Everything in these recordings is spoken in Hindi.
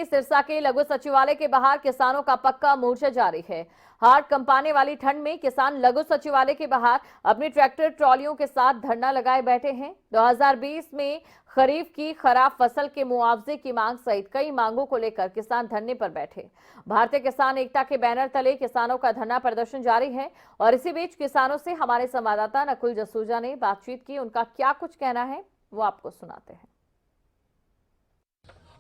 सिरसा के लघु सचिवालय के बाहर किसानों का पक्का मोर्चा जारी है। हाड़ कंपाने वाली ठंड में किसान लघु सचिवालय के बाहर अपनी ट्रैक्टर ट्रॉलियों के साथ धरना लगाए बैठे हैं। 2020 में खरीफ की खराब फसल के मुआवजे की मांग सहित कई मांगों को लेकर किसान धरने पर बैठे। भारतीय किसान एकता के बैनर तले किसानों का धरना प्रदर्शन जारी है और इसी बीच किसानों से हमारे संवाददाता नकुल जसूजा ने बातचीत की। उनका क्या कुछ कहना है वो आपको सुनाते हैं।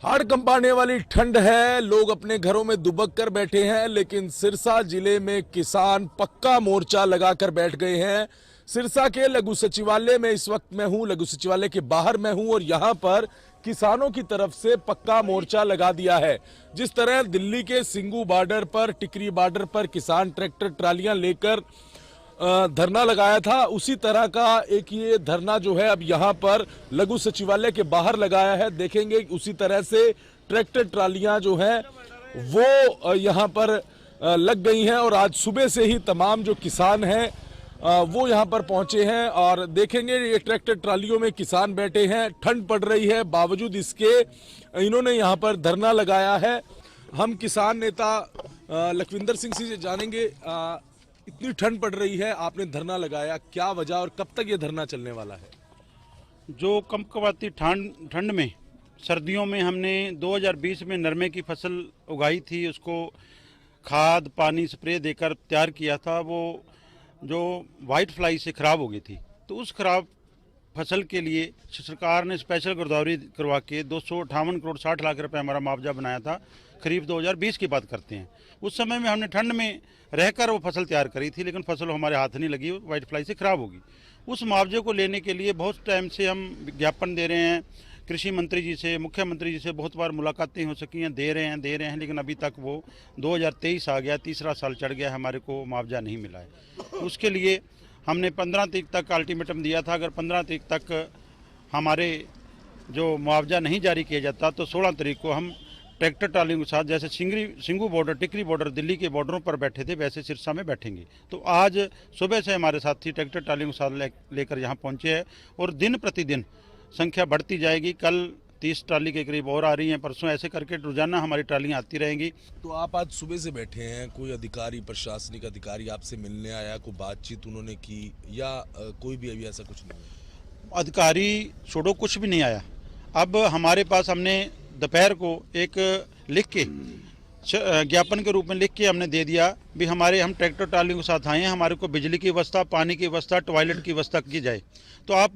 हाड़ कंपाने वाली ठंड है, लोग अपने घरों में दुबक कर बैठे हैं, लेकिन सिरसा जिले में किसान पक्का मोर्चा लगाकर बैठ गए हैं। सिरसा के लघु सचिवालय में इस वक्त मैं हूं, लघु सचिवालय के बाहर मैं हूं और यहां पर किसानों की तरफ से पक्का मोर्चा लगा दिया है। जिस तरह दिल्ली के सिंगू बॉर्डर पर, टिकरी बॉर्डर पर किसान ट्रैक्टर ट्रालियां लेकर धरना लगाया था, उसी तरह का एक ये धरना जो है अब यहाँ पर लघु सचिवालय के बाहर लगाया है। देखेंगे उसी तरह से ट्रैक्टर ट्रालियां जो हैं वो यहाँ पर लग गई हैं और आज सुबह से ही तमाम जो किसान हैं वो यहाँ पर पहुंचे हैं और देखेंगे ये ट्रैक्टर ट्रालियों में किसान बैठे हैं। ठंड पड़ रही है, बावजूद इसके इन्होंने यहाँ पर धरना लगाया है। हम किसान नेता लखविंदर सिंह से जानेंगे, इतनी ठंड पड़ रही है, आपने धरना लगाया, क्या वजह और कब तक ये धरना चलने वाला है? जो कमकमाती ठंड में, सर्दियों में हमने 2020 में नरमे की फसल उगाई थी, उसको खाद पानी स्प्रे देकर तैयार किया था। वो जो वाइट फ्लाई से ख़राब हो गई थी, तो उस खराब फसल के लिए सरकार ने स्पेशल गिरदावरी करवा के 258 करोड़ 60 लाख रुपए हमारा मुआवजा बनाया था। खरीफ 2020 की बात करते हैं। उस समय में हमने ठंड में रहकर वो फसल तैयार करी थी, लेकिन फसल हमारे हाथ नहीं लगी, वाइट फ्लाई से खराब होगी। उस मुआवजे को लेने के लिए बहुत टाइम से हम विज्ञापन दे रहे हैं, कृषि मंत्री जी से, मुख्यमंत्री जी से बहुत बार मुलाकातें हो सकी हैं, दे रहे हैं, लेकिन अभी तक वो 2023 आ गया, तीसरा साल चढ़ गया, हमारे को मुआवजा नहीं मिला है। उसके लिए हमने 15 तारीख तक अल्टीमेटम दिया था। अगर 15 तारीख तक हमारे जो मुआवजा नहीं जारी किया जाता तो 16 तारीख को हम ट्रैक्टर ट्रालियों के साथ, जैसे सिंगू बॉर्डर, टिकरी बॉर्डर, दिल्ली के बॉर्डरों पर बैठे थे, वैसे सिरसा में बैठेंगे। तो आज सुबह से हमारे साथी ट्रैक्टर ट्रालियों के साथ लेकर यहाँ पहुँचे हैं और दिन प्रतिदिन संख्या बढ़ती जाएगी। कल 30 ट्राली के करीब और आ रही हैं, परसों ऐसे करके रोजाना हमारी ट्रालियाँ आती रहेंगी। तो आप आज सुबह से बैठे हैं, कोई अधिकारी, प्रशासनिक अधिकारी आपसे मिलने आया, कोई बातचीत उन्होंने की या कोई भी अभी ऐसा कुछ नहीं? अधिकारी छोड़ो, कुछ भी नहीं आया। अब हमारे पास हमने दोपहर को एक लिख के ज्ञापन के रूप में लिख के हमने दे दिया भी हम ट्रैक्टर ट्रालियों के साथ आए हैं, हमारे को बिजली की व्यवस्था, पानी की व्यवस्था, टॉयलेट की व्यवस्था की जाए। तो आप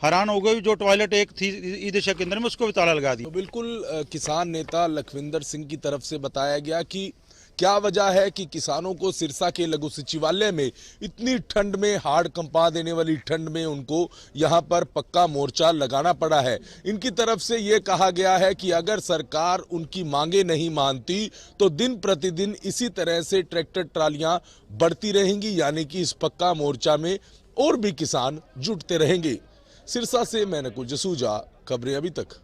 हैरान हो गए, जो टॉयलेट एक थी ई दिशा के अंदर में, उसको भी ताला लगा दिया। तो बिल्कुल किसान नेता लखविंदर सिंह की तरफ से बताया गया कि क्या वजह है कि किसानों को सिरसा के लघु सचिवालय में इतनी ठंड में, हाड़ कंपा देने वाली ठंड में उनको यहां पर पक्का मोर्चा लगाना पड़ा है। इनकी तरफ से ये कहा गया है कि अगर सरकार उनकी मांगे नहीं मानती तो दिन प्रतिदिन इसी तरह से ट्रैक्टर ट्रालियां बढ़ती रहेंगी, यानी कि इस पक्का मोर्चा में और भी किसान जुटते रहेंगे। सिरसा से मैं नकुल जसूजा, खबरें अभी तक।